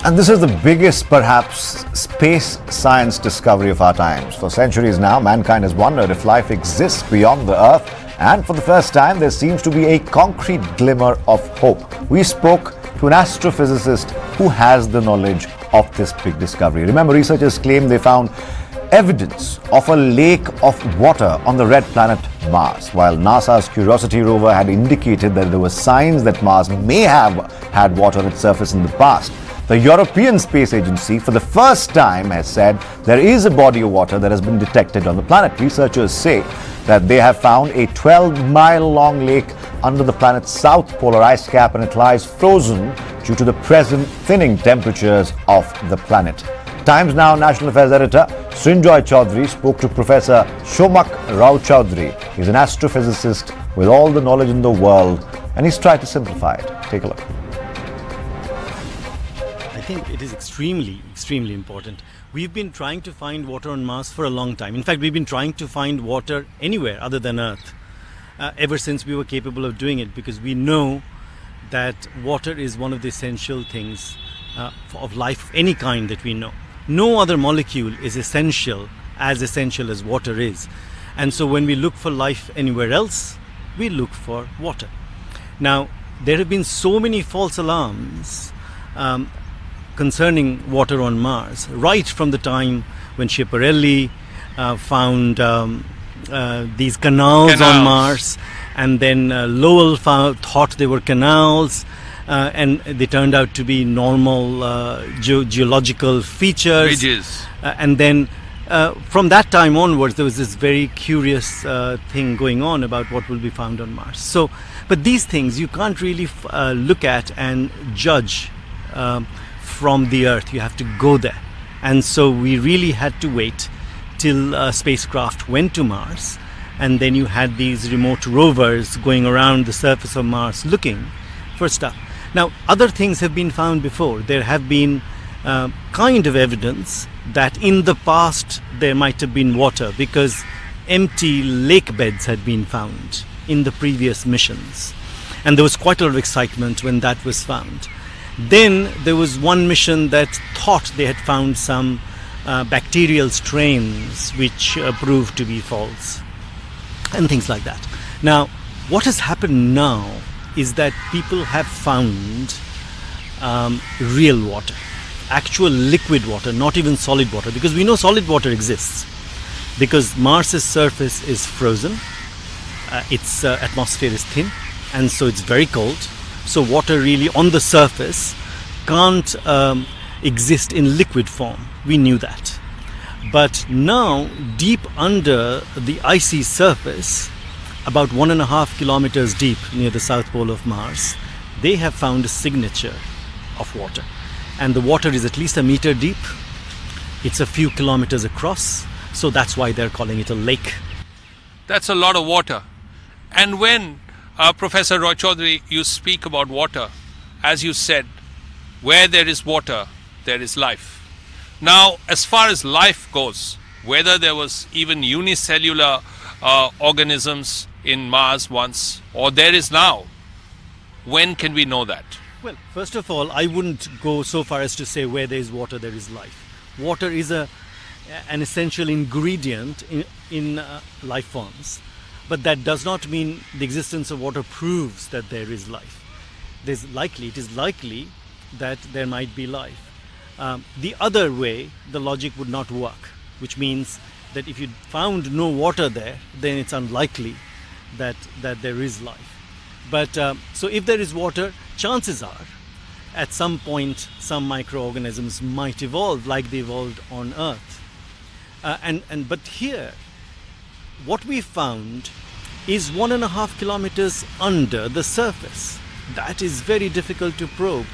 And this is the biggest, perhaps, space science discovery of our times. For centuries now, mankind has wondered if life exists beyond the Earth. And for the first time, there seems to be a concrete glimmer of hope. We spoke to an astrophysicist who has the knowledge of this big discovery. Remember, researchers claim they found evidence of a lake of water on the red planet Mars. While NASA's Curiosity rover had indicated that there were signs that Mars may have had water on its surface in the past, the European Space Agency, for the first time, has said there is a body of water that has been detected on the planet. Researchers say that they have found a 12-mile-long lake under the planet's south polar ice cap, and it lies frozen due to the present thinning temperatures of the planet. Times Now National Affairs Editor Srinjoy Chaudhary spoke to Professor Shomak Rao Chaudhary. He's an astrophysicist with all the knowledge in the world, and he's tried to simplify it. Take a look. I think it is extremely important. We've been trying to find water on Mars for a long time. In fact, we've been trying to find water anywhere other than Earth ever since we were capable of doing it, because we know that water is one of the essential things of life of any kind that we know. No other molecule is essential as water is. And so when we look for life anywhere else, we look for water. Now, there have been so many false alarms concerning water on Mars, right from the time when Schiaparelli found these canals on Mars, and then Lowell thought they were canals, and they turned out to be normal geological features. Ridges. And then from that time onwards, there was this very curious thing going on about what will be found on Mars. So, but these things you can't really look at and judge from the Earth. You have to go there. And so we really had to wait till a spacecraft went to Mars, and then you had these remote rovers going around the surface of Mars looking for stuff. Now, other things have been found before. There have been kind of evidence that in the past there might have been water, because empty lake beds had been found in the previous missions. And there was quite a lot of excitement when that was found. Then there was one mission that thought they had found some bacterial strains which proved to be false, and things like that. Now, what has happened now is that people have found real water, actual liquid water, not even solid water, because we know solid water exists, because Mars's surface is frozen, its atmosphere is thin, and so it's very cold. So water really on the surface can't exist in liquid form. We knew that. But now, deep under the icy surface, about 1.5 kilometers deep near the south pole of Mars, they have found a signature of water. And the water is at least 1 meter deep. It's a few kilometers across. So that's why they're calling it a lake. That's a lot of water. And when Professor Roy Chaudhary, you speak about water, as you said, where there is water, there is life. Now, as far as life goes, whether there was even unicellular organisms in Mars once, or there is now, when can we know that? Well, first of all, I wouldn't go so far as to say where there is water, there is life. Water is an essential ingredient in life forms. But that does not mean the existence of water proves that there is life. It is likely that there might be life. The other way, the logic would not work, which means that if you found no water there, then it's unlikely that there is life. But so if there is water, chances are at some point some microorganisms might evolve like they evolved on Earth. But here, what we found is 1.5 kilometers under the surface. That is very difficult to probe.